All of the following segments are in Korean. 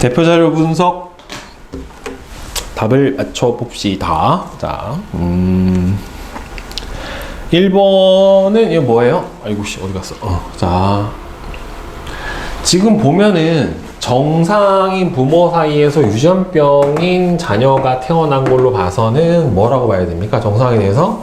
대표 자료 분석 답을 맞춰봅시다. 자, 1번은 이거 뭐예요? 아이고 씨 어디 갔어? 자, 지금 보면은 정상인 부모 사이에서 유전병인 자녀가 태어난 걸로 봐서는 뭐라고 봐야 됩니까? 정상에 대해서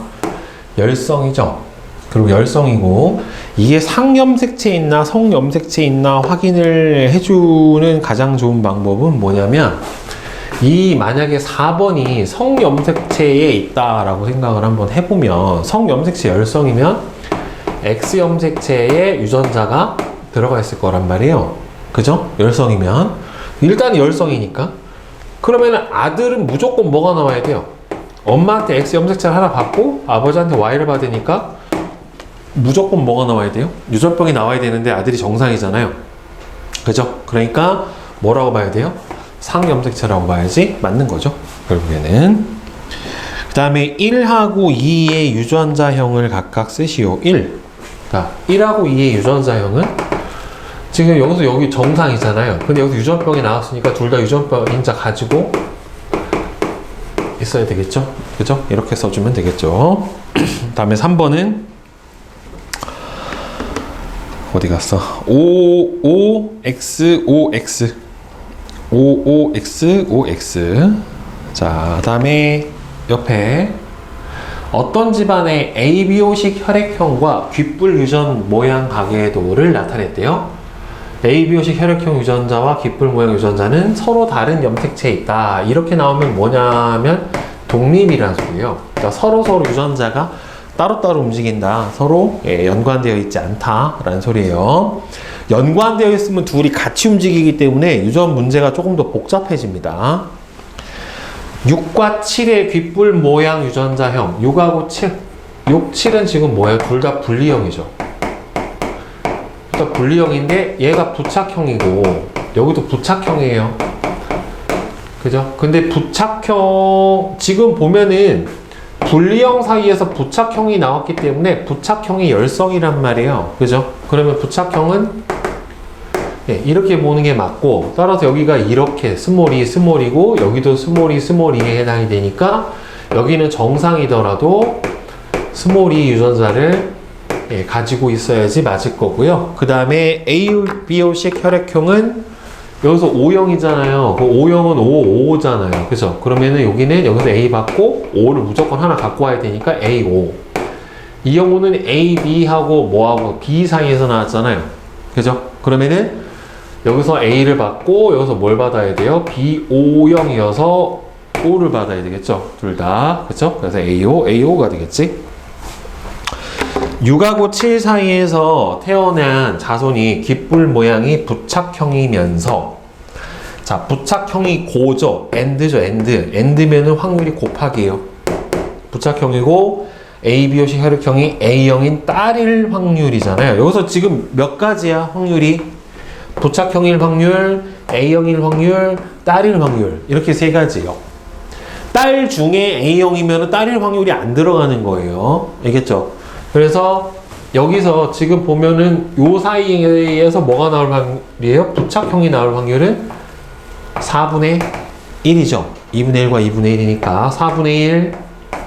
열성이죠. 그리고 열성이고, 이게 상염색체 있나 성염색체 있나 확인을 해주는 가장 좋은 방법은 뭐냐면, 이 만약에 4번이 성염색체에 있다라고 생각을 한번 해보면, 성염색체 열성이면 X염색체에 유전자가 들어가 있을 거란 말이에요. 그죠? 열성이면 일단 열성이니까. 그러면 아들은 무조건 뭐가 나와야 돼요? 엄마한테 X염색체를 하나 받고 아버지한테 Y를 받으니까 무조건 뭐가 나와야 돼요? 유전병이 나와야 되는데 아들이 정상이잖아요. 그죠? 그러니까 뭐라고 봐야 돼요? 상염색체라고 봐야지 맞는 거죠, 결국에는. 그 다음에 1하고 2의 유전자형을 각각 쓰시오. 1. 자, 1하고 2의 유전자형은 지금 여기서 여기 정상이잖아요. 근데 여기서 유전병이 나왔으니까 둘 다 유전병 인자 가지고 있어야 되겠죠? 그죠? 이렇게 써주면 되겠죠. 다음에 3번은 어디 갔어? 55X5X 55X5X. 자, 다음에 옆에 어떤 집안의 ABO식 혈액형과 귓불 유전 모양 가계도를 나타냈대요. ABO식 혈액형 유전자와 귓불 모양 유전자는 서로 다른 염색체에 있다. 이렇게 나오면 뭐냐면 독립이라는 소리예요. 그러니까 서로 유전자가 따로따로 움직인다. 서로 연관되어 있지 않다라는 소리예요. 연관되어 있으면 둘이 같이 움직이기 때문에 유전 문제가 조금 더 복잡해집니다. 6과 7의 귓불 모양 유전자형. 6하고 7. 6, 7은 지금 뭐예요? 둘 다 분리형이죠. 분리형인데 얘가 부착형이고 여기도 부착형이에요. 그죠? 근데 부착형 지금 보면은 분리형 사이에서 부착형이 나왔기 때문에 부착형이 열성이란 말이에요. 그죠? 그러면 부착형은 이렇게 보는 게 맞고, 따라서 여기가 이렇게 스몰이고 여기도 스몰이에 해당이 되니까 여기는 정상이더라도 스몰이 유전자를 가지고 있어야지 맞을 거고요. 그 다음에 ABO식 혈액형은 여기서 O형이잖아요. 그 O형은 O5잖아요. 그죠? 그러면은 여기는 여기서 A 받고 O를 무조건 하나 갖고 와야 되니까 A5. 이 경우는 A, B하고 뭐하고 B 사이에서 나왔잖아요. 그죠? 그러면은 여기서 A를 받고 여기서 뭘 받아야 돼요? B5형이어서 O를 받아야 되겠죠? 둘 다. 그죠? 그래서 AO가 되겠지? 6하고 7 사이에서 태어난 자손이 귓불 모양이 부착형이면서, 자, 부착형이 고죠. 엔드면은 확률이 곱하기예요. 부착형이고 ABO식 혈액형이 A형인 딸일 확률이잖아요. 여기서 지금 몇 가지야, 확률이? 부착형일 확률, A형일 확률, 딸일 확률. 이렇게 세 가지요. 딸 중에 A형이면 딸일 확률이 안 들어가는 거예요. 알겠죠? 그래서 여기서 지금 보면은 요 사이에서 뭐가 나올 확률이에요? 부착형이 나올 확률은 4분의 1이죠. 2분의 1과 2분의 1이니까 4분의 1. 그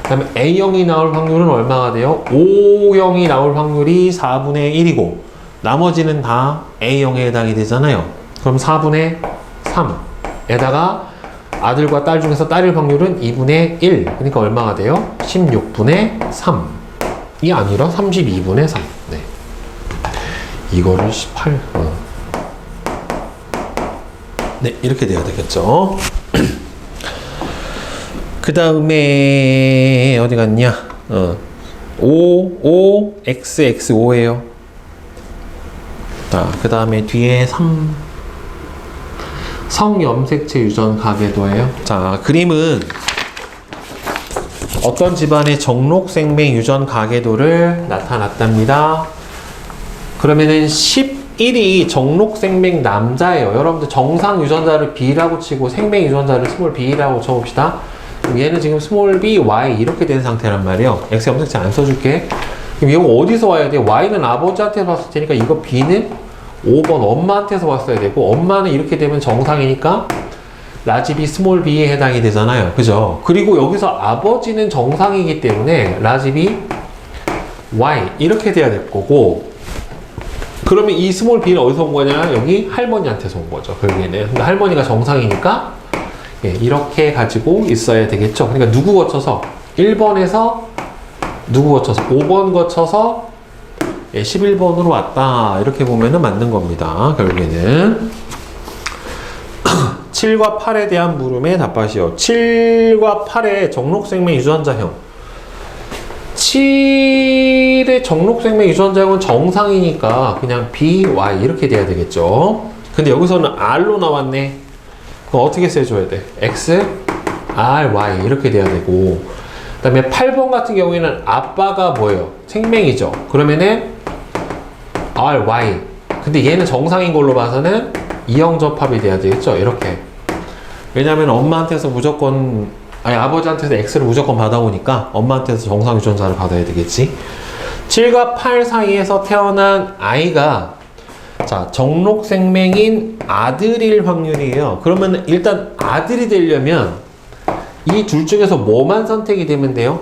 다음에 A형이 나올 확률은 얼마가 돼요? O형이 나올 확률이 4분의 1이고 나머지는 다 A형에 해당이 되잖아요. 그럼 4분의 3에다가 아들과 딸 중에서 딸일 확률은 2분의 1. 그러니까 얼마가 돼요? 16분의 3. 이 아니라 32분의 3. 네. 이거를 18. 네, 이렇게 돼야 되겠죠. 그 다음에 어디 갔냐? 5XX5예요. 자, 그 다음에 뒤에 3. 성염색체 유전 가계도예요. 자, 그림은 어떤 집안의 정록생명 유전 가계도를 나타났답니다. 그러면은 11이 정록생명 남자예요. 여러분들 정상 유전자를 B라고 치고 생명 유전자를 스몰 B라고 쳐봅시다. 그럼 얘는 지금 스몰 B, Y 이렇게 된 상태란 말이에요. X 염색체 안 써줄게. 그럼 이거 어디서 와야 돼? Y는 아버지한테 봤을 테니까 이거 B는 5번 엄마한테서 왔어야 되고, 엄마는 이렇게 되면 정상이니까 라지 B, 스몰 b에 해당이 되잖아요. 그죠? 그리고 여기서 아버지는 정상이기 때문에 라지 B, Y 이렇게 돼야 될 거고, 그러면 이 스몰 b는 어디서 온 거냐? 여기 할머니한테서 온 거죠. 결국에는. 근데 할머니가 정상이니까 예, 이렇게 가지고 있어야 되겠죠. 그러니까 누구 거쳐서 1번에서 누구 거쳐서 5번 거쳐서 예, 11번으로 왔다. 이렇게 보면은 맞는 겁니다. 결국에는 7과 8에 대한 물음에 답하시오. 7과 8의 정록생명 유전자형. 7의 정록생명 유전자형은 정상이니까 그냥 B, Y 이렇게 돼야 되겠죠. 근데 여기서는 R로 나왔네. 그럼 어떻게 써줘야 돼? X, R, Y 이렇게 돼야 되고, 그 다음에 8번 같은 경우에는 아빠가 뭐예요? 생명이죠. 그러면은 R, Y. 근데 얘는 정상인 걸로 봐서는 이형접합이 돼야 되겠죠. 이렇게. 왜냐면 엄마한테서 무조건, 아니 아버지한테서 X를 무조건 받아오니까 엄마한테서 정상 유전자를 받아야 되겠지. 7과 8 사이에서 태어난 아이가 자, 정록생명인 아들일 확률이에요. 그러면 일단 아들이 되려면 이 둘 중에서 뭐만 선택이 되면 돼요?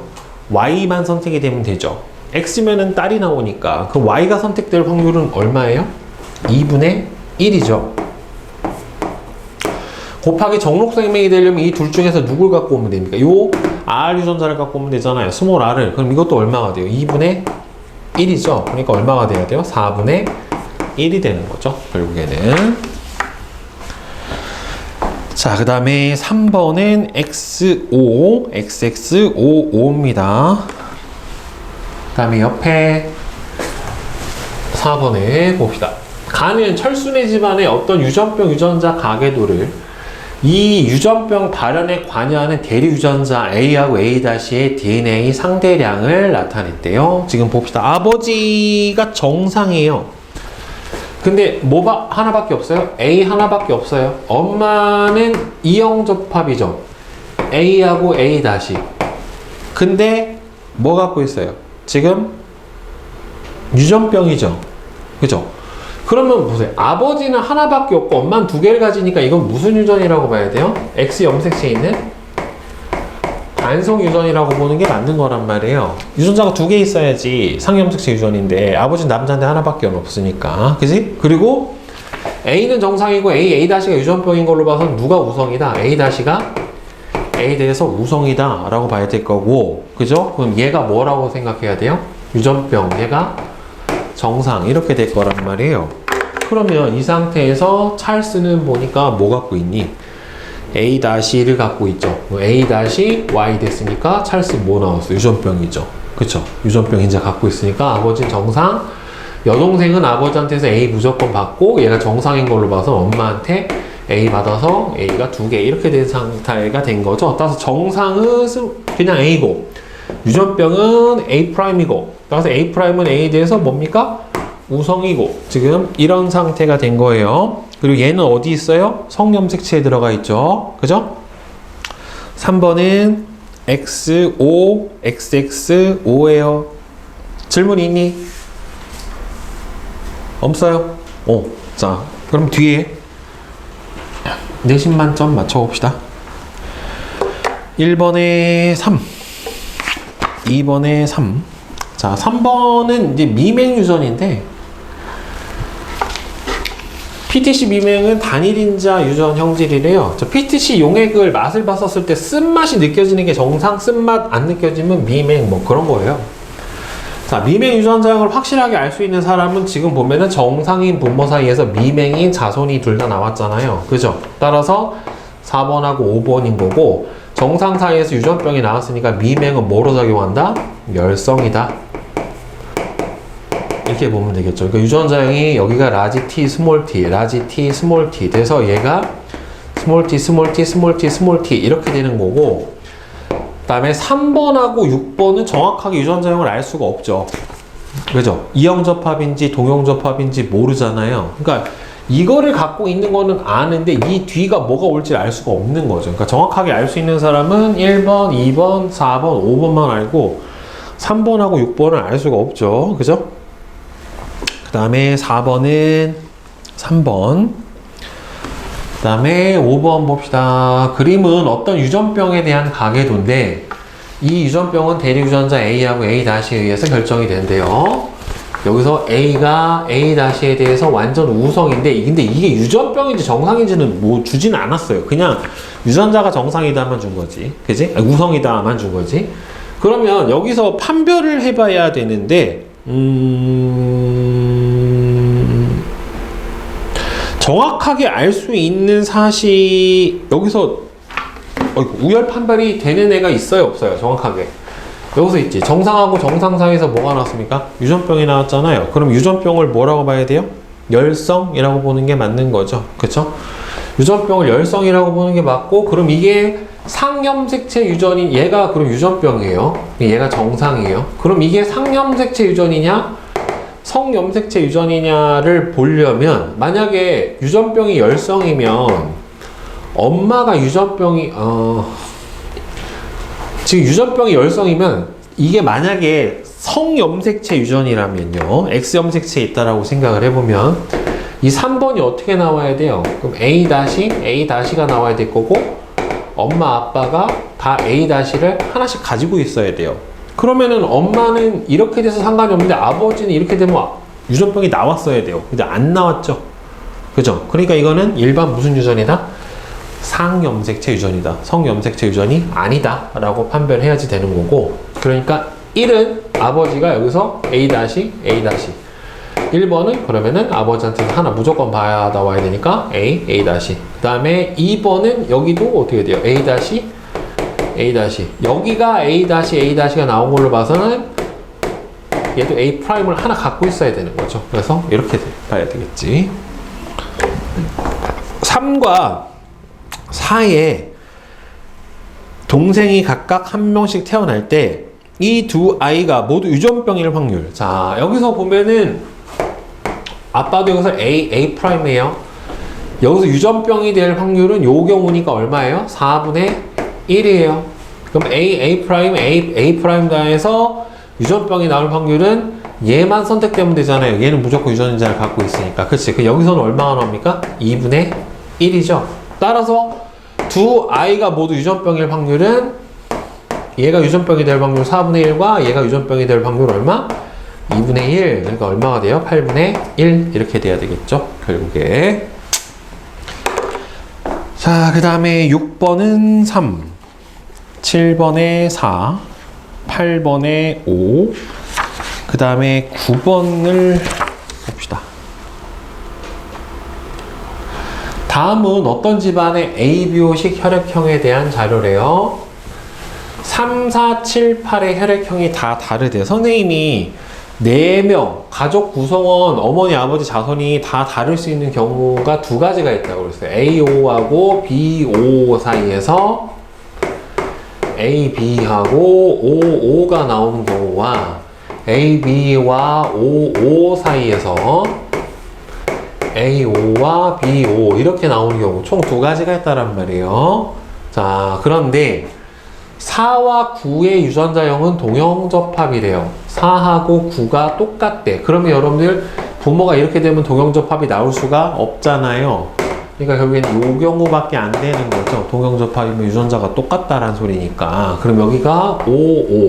Y만 선택이 되면 되죠. X면은 딸이 나오니까 그 Y가 선택될 확률은 얼마예요? 2분의 1이죠. 곱하기 정록생명이 되려면 이 둘 중에서 누굴 갖고 오면 됩니까? 요 R 유전자를 갖고 오면 되잖아요. 스몰 R을. 그럼 이것도 얼마가 돼요? 2분의 1이죠. 그러니까 얼마가 돼야 돼요? 4분의 1이 되는 거죠. 결국에는. 자, 그 다음에 3번은 XO, XXOO입니다. 그 다음에 옆에 4번에 봅시다. 가는 철순의 집안의 어떤 유전병 유전자 가계도를 이 유전병 발현에 관여하는 대리 유전자 A하고 A-의 DNA 상대량을 나타냈대요. 지금 봅시다. 아버지가 정상이에요. 근데 뭐 하나밖에 없어요? A 하나밖에 없어요. 엄마는 이형접합이죠. A하고 A-. 근데 뭐 갖고 있어요? 지금 유전병이죠. 그죠? 그러면 보세요. 아버지는 하나밖에 없고 엄마는 두 개를 가지니까 이건 무슨 유전이라고 봐야 돼요? X 염색체에 있는 단속 유전이라고 보는 게 맞는 거란 말이에요. 유전자가 두 개 있어야지 상염색체 유전인데 아버지는 남자인데 하나밖에 없으니까. 그지? 그리고 A는 정상이고 A-가 유전병인 걸로 봐서 누가 우성이다? A-가 A에 대해서 우성이다 라고 봐야 될 거고, 그죠? 그럼 얘가 뭐라고 생각해야 돼요? 유전병, 얘가 정상 이렇게 될 거란 말이에요. 그러면 이 상태에서 찰스는 보니까 뭐 갖고 있니? A-를 갖고 있죠. A-Y 됐으니까 찰스 뭐 나왔어? 유전병이죠. 그쵸? 유전병 이제 갖고 있으니까 아버지는 정상, 여동생은 아버지한테서 A 무조건 받고 얘가 정상인 걸로 봐서 엄마한테 A 받아서 A가 두 개 이렇게 된 상태가 된 거죠. 따라서 정상은 그냥 A고 유전병은 A'이고 따라서 A'은 A에 대해서 뭡니까? 우성이고 지금 이런 상태가 된 거예요. 그리고 얘는 어디 있어요? 성염색체에 들어가 있죠. 그죠? 3번은 XO, XXO예요. 질문 있니? 없어요? 자, 그럼 뒤에 내신 만점 맞춰봅시다. 1번에 3, 2번에 3. 자, 3번은 이제 미맹 유전인데 PTC 미맹은 단일인자 유전 형질이래요. 저 PTC 용액을 맛을 봤었을 때 쓴맛이 느껴지는 게 정상, 쓴맛 안 느껴지면 미맹 뭐 그런 거예요. 자, 미맹 유전자형을 확실하게 알 수 있는 사람은 지금 보면은 정상인 부모 사이에서 미맹인 자손이 둘 다 나왔잖아요. 그죠? 따라서 4번하고 5번인 거고, 정상 사이에서 유전병이 나왔으니까 미맹은 뭐로 작용한다? 열성이다. 이렇게 보면 되겠죠. 그러니까 유전자형이 여기가 라지 T, 스몰 t, 라지 T, 스몰 t 돼서 얘가 스몰 t, 스몰 t, 스몰 t, 스몰 t 이렇게 되는 거고, 그 다음에 3번하고 6번은 정확하게 유전자형을 알 수가 없죠. 그죠? 이형접합인지 동형접합인지 모르잖아요. 그러니까 이거를 갖고 있는 거는 아는데 이 뒤가 뭐가 올지 알 수가 없는 거죠. 그러니까 정확하게 알 수 있는 사람은 1번, 2번, 4번, 5번만 알고 3번하고 6번을 알 수가 없죠. 그죠? 그 다음에 4번은 3번. 그 다음에 5번 봅시다. 그림은 어떤 유전병에 대한 가계도인데 이 유전병은 대리유전자 A하고 A-에 의해서 결정이 된대요. 여기서 A가 A-에 대해서 완전 우성인데 근데 이게 유전병인지 정상인지는 뭐 주지는 않았어요. 그냥 유전자가 정상이다만 준 거지. 그지? 우성이다만 준 거지. 그러면 여기서 판별을 해봐야 되는데 정확하게 알 수 있는 사실 여기서 우열 판별이 되는 애가 있어요 없어요? 정확하게 여기서 있지. 정상하고 정상 사이에서 뭐가 나왔습니까? 유전병이 나왔잖아요. 그럼 유전병을 뭐라고 봐야 돼요? 열성이라고 보는 게 맞는 거죠. 그쵸? 유전병을 열성이라고 보는 게 맞고, 그럼 이게 상염색체 유전인 얘가 그럼 유전병이에요. 얘가 정상이에요. 그럼 이게 상염색체 유전이냐 성염색체 유전이냐를 보려면, 만약에 유전병이 열성이면 엄마가 유전병이 지금 유전병이 열성이면 이게 만약에 성염색체 유전이라면요, X염색체에 있다라고 생각을 해보면 이 3번이 어떻게 나와야 돼요? 그럼 A-가 나와야 될 거고, 엄마 아빠가 다 A-를 하나씩 가지고 있어야 돼요. 그러면은 엄마는 이렇게 돼서 상관이 없는데 아버지는 이렇게 되면 유전병이 나왔어야 돼요. 근데 안 나왔죠. 그죠? 그러니까 이거는 일반 무슨 유전이다? 상염색체 유전이다. 성염색체 유전이 아니다 라고 판별해야지 되는 거고, 그러니까 1은 아버지가 여기서 A-, 1번은 그러면은 아버지한테 하나 무조건 봐야 나와야 되니까 A, A-. 그 다음에 2번은 여기도 어떻게 돼요? A-, 여기가 A-, A-가 나온 걸로 봐서는 얘도 A' 하나 갖고 있어야 되는 거죠. 그래서 이렇게 봐야 되겠지. 3과 4에 동생이 각각 한 명씩 태어날 때 이 두 아이가 모두 유전병일 확률. 자, 여기서 보면은 아빠도 여기서 A'이에요. 여기서 유전병이 될 확률은 요 경우니까 얼마예요? 4분의 1이에요. 그럼 A'A'A'에서 유전병이 나올 확률은 얘만 선택되면 되잖아요. 얘는 무조건 유전자를 갖고 있으니까. 그치? 그 여기서는 얼마가 나옵니까? 2분의 1이죠. 따라서 두 아이가 모두 유전병일 확률은 얘가 유전병이 될 확률 4분의 1과 얘가 유전병이 될 확률 얼마? 2분의 1. 그러니까 얼마가 돼요? 8분의 1. 이렇게 돼야 되겠죠? 결국에. 자, 그 다음에 6번은 3, 7번에 4, 8번에 5, 그 다음에 9번을 봅시다. 다음은 어떤 집안의 ABO식 혈액형에 대한 자료래요. 3, 4, 7, 8의 혈액형이 다 다르대요. 선생님이 4명, 가족 구성원, 어머니, 아버지, 자손이 다 다를 수 있는 경우가 두 가지가 있다고 그랬어요. AO하고 BO 사이에서 AB하고 OO가 나오는 경우와 AB와 OO 사이에서 AO와 BO 이렇게 나오는 경우 총 두 가지가 있다란 말이에요. 자, 그런데 4와 9의 유전자형은 동형접합이래요. 4하고 9가 똑같대. 그러면 여러분들 부모가 이렇게 되면 동형접합이 나올 수가 없잖아요. 그러니까 결국에는 이 경우밖에 안 되는 거죠. 동형접합이면 유전자가 똑같다라는 소리니까. 그럼 여기가 5, 5.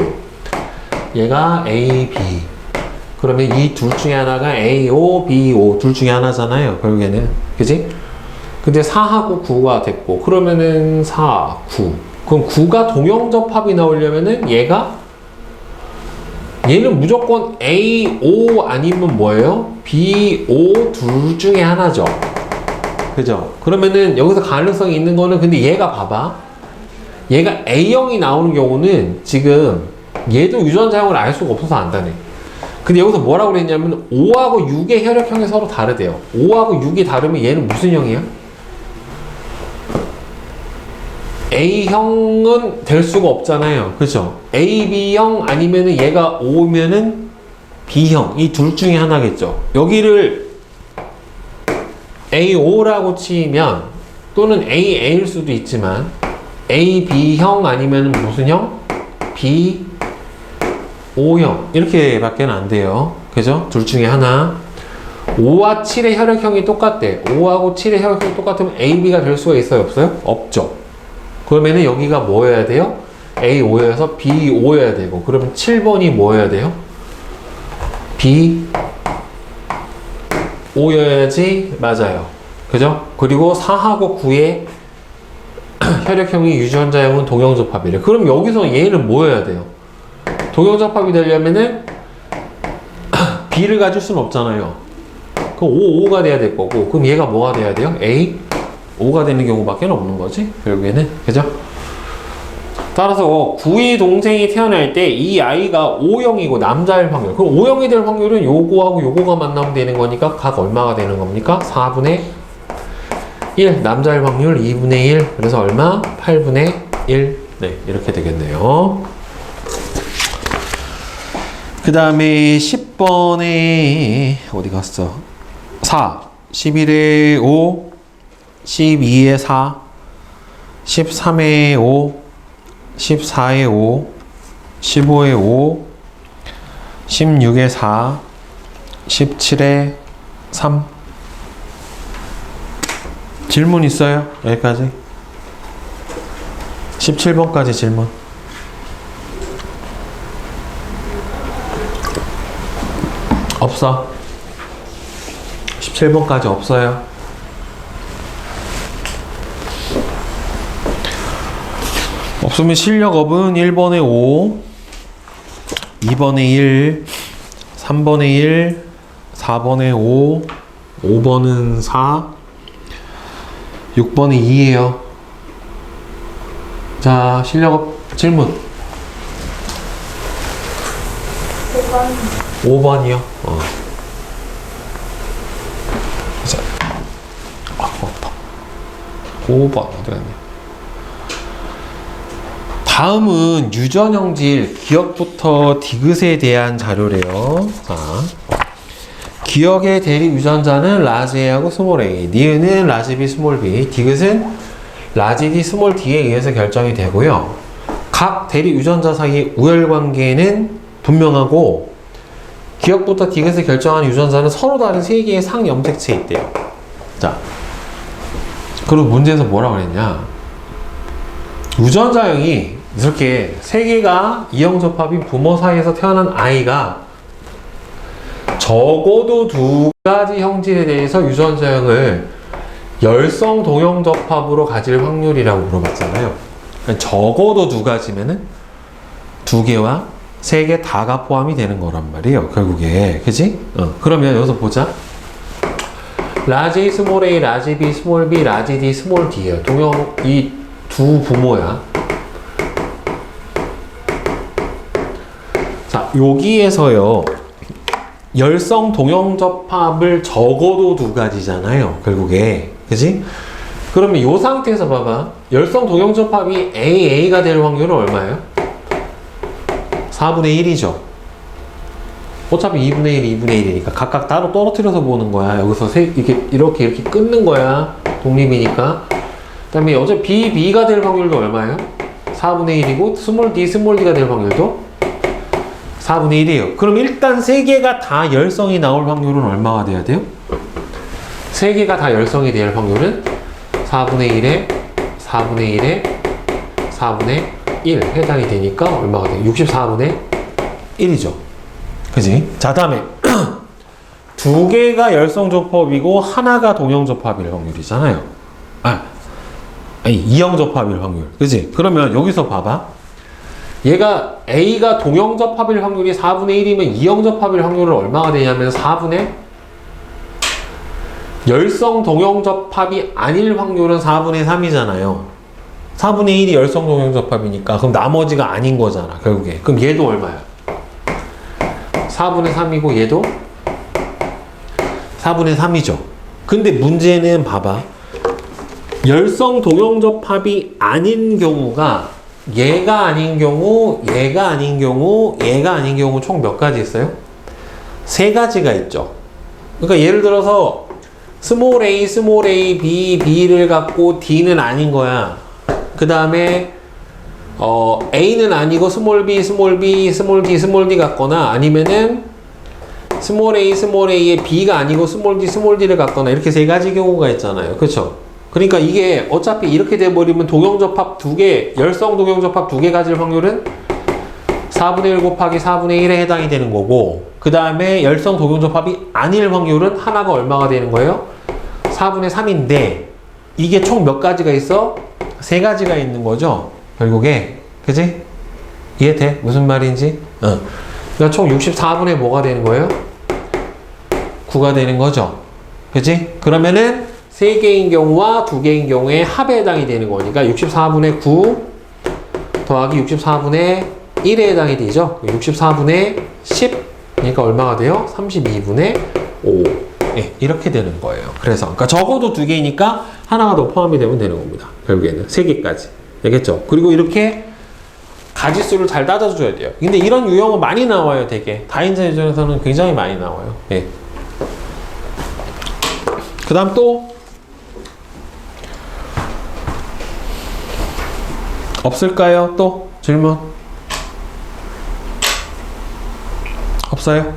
얘가 A, B. 그러면 이 둘 중에 하나가 A5, B5 둘 중에 하나잖아요. 결국에는. 그지? 근데 4하고 9가 됐고, 그러면은 4, 9. 그럼 9가 동형접합이 나오려면은 얘는 무조건 A5 아니면 뭐예요? B5 둘 중에 하나죠. 그죠? 그러면은 여기서 가능성이 있는 거는, 근데 얘가 봐봐. 얘가 A형이 나오는 경우는 지금 얘도 유전자형을 알 수가 없어서 안다네. 근데 여기서 뭐라고 그랬냐면 5하고 6의 혈액형이 서로 다르대요. 5하고 6이 다르면 얘는 무슨 형이야? A형은 될 수가 없잖아요. 그죠? AB형 아니면은 얘가 O면은 B형. 이 둘 중에 하나겠죠. 여기를 A5라고 치면, 또는 AA 일 수도 있지만 AB형 아니면은 무슨 형? B5형. 이렇게 밖에는 안 돼요. 그죠? 둘 중에 하나. 5와 7의 혈액형이 똑같대. 5하고 7의 혈액형이 똑같으면 AB가 될 수가 있어요? 없어요? 없죠. 그러면은 여기가 뭐여야 돼요? A5여서 B5여야 되고, 그러면 7번이 뭐여야 돼요? B5여야지 맞아요. 그죠? 그리고 4하고 9의 혈액형이 유전자형은 동형접합이래. 그럼 여기서 얘는 뭐여야 돼요? 동형접합이 되려면은 B를 가질 수는 없잖아요. 그럼 5, 5가 돼야 될 거고, 그럼 얘가 뭐가 돼야 돼요? A, 5가 되는 경우밖에 없는 거지, 결국에는. 그죠? 따라서 9의 동생이 태어날 때 이 아이가 O형이고 남자일 확률. 그럼 O형이 될 확률은 요거하고 요거가 만나면 되는 거니까 각 얼마가 되는 겁니까? 4분의 1. 남자일 확률 2분의 1. 그래서 얼마? 8분의 1. 네, 이렇게 되겠네요. 그 다음에 10번에 어디 갔어? 4, 11에 5, 12에 4, 13에 5, 14에 5, 15에 5, 16에 4, 17에 3. 질문 있어요? 여기까지. 17번까지 질문. 없어. 17번까지 없어요. 없으면 실력업은 1번에 5, 2번에 1, 3번에 1, 4번에 5, 5번은 4, 6번에 2예요. 자, 실력업 질문. 5번이요. 자, 5번 어디 갔냐? 다음은 유전형질 기억부터 디귿에 대한 자료래요. 자, 기억의 대립 유전자는 라지 A하고 스몰 a, 니은은 라지 B, 스몰 b, 디귿은 라지 D, 스몰 d에 의해서 결정이 되고요. 각 대립 유전자 사이의 우열관계는 분명하고 기억부터 디귿을 결정하는 유전자는 서로 다른 세 개의 상염색체에 있대요. 자, 그리고 문제에서 뭐라고 그랬냐? 유전자형이 이렇게 세 개가 이형접합인 부모 사이에서 태어난 아이가 적어도 두 가지 형질에 대해서 유전자형을 열성 동형접합으로 가질 확률이라고 물어봤잖아요. 그러니까 적어도 두 가지면은 두 개와 세 개 다가 포함이 되는 거란 말이에요. 결국에. 그지? 그러면 여기서 보자. 라지 A, 스몰 a, 라지 B, 스몰 b, 라지 D, 스몰 d예요. 동형, 이 두 부모야. 자, 여기에서요. 열성 동형접합을 적어도 두 가지잖아요. 결국에. 그지? 그러면 이 상태에서 봐봐. 열성 동형접합이 AA가 될 확률은 얼마예요? 4분의 1이죠. 어차피 2분의 1, 2분의 1이니까 각각 따로 떨어뜨려서 보는 거야. 여기서 이렇게 끊는 거야. 독립이니까. 그 다음에 어차피 B가 될 확률도 얼마예요? 4분의 1이고 스몰 D, 스몰 D가 될 확률도 4분의 1이에요. 그럼 일단 세 개가 다 열성이 나올 확률은 얼마가 돼야 돼요? 세 개가 다 열성이 될 확률은 4분의 1에 4분의 1에 4분의 1 해당이 되니까 얼마가 돼요? 64분의 1이죠. 그지? 자, 다음에 두 개가 열성접합이고 하나가 동형접합일 확률이잖아요. 아니 이형접합일 확률. 그지? 그러면 여기서 봐봐. 얘가 A가 동형접합일 확률이 4분의 1이면 이형접합일 확률은 얼마가 되냐면 4분의 열성 동형접합이 아닐 확률은 4분의 3이잖아요. 4분의 1이 열성 동형접합이니까 그럼 나머지가 아닌 거잖아, 결국에. 그럼 얘도 얼마야? 4분의 3이고 얘도 4분의 3이죠. 근데 문제는 봐봐. 열성 동형접합이 아닌 경우가 얘가 아닌 경우, 얘가 아닌 경우, 얘가 아닌 경우 총 몇 가지 있어요? 세 가지가 있죠. 그러니까 예를 들어서 스몰 a, 스몰 a, b, b를 갖고 d는 아닌 거야. 그 다음에 a는 아니고 스몰 b, 스몰 b, 스몰 d, 스몰 d 같거나 아니면은 스몰 a의 b가 아니고 스몰 d를 갖거나 이렇게 세 가지 경우가 있잖아요. 그쵸? 그러니까 이게 어차피 이렇게 돼버리면 동형접합 두 개, 열성 동형접합 두 개 가질 확률은 4분의 1 곱하기 4분의 1에 해당이 되는 거고, 그 다음에 열성 동형접합이 아닐 확률은 하나가 얼마가 되는 거예요? 4분의 3인데, 이게 총 몇 가지가 있어? 세 가지가 있는 거죠? 결국에. 그지? 이해돼? 무슨 말인지? 그러니까 총 64분의 뭐가 되는 거예요? 9가 되는 거죠. 그지? 그러면은 3개인 경우와 2개인 경우에 합에 해당이 되는 거니까 64분의 9 더하기 64분의 1에 해당이 되죠. 64분의 10 그러니까 얼마가 돼요? 32분의 5 네, 이렇게 되는 거예요. 그래서 그러니까 적어도 2개니까 하나가 더 포함이 되면 되는 겁니다. 결국에는 3개까지 되겠죠. 그리고 이렇게 가지수를 잘 따져줘야 돼요. 근데 이런 유형은 많이 나와요. 되게 다인자 유전에서는 굉장히 많이 나와요. 네. 그 다음 또 없을까요? 또 질문 없어요?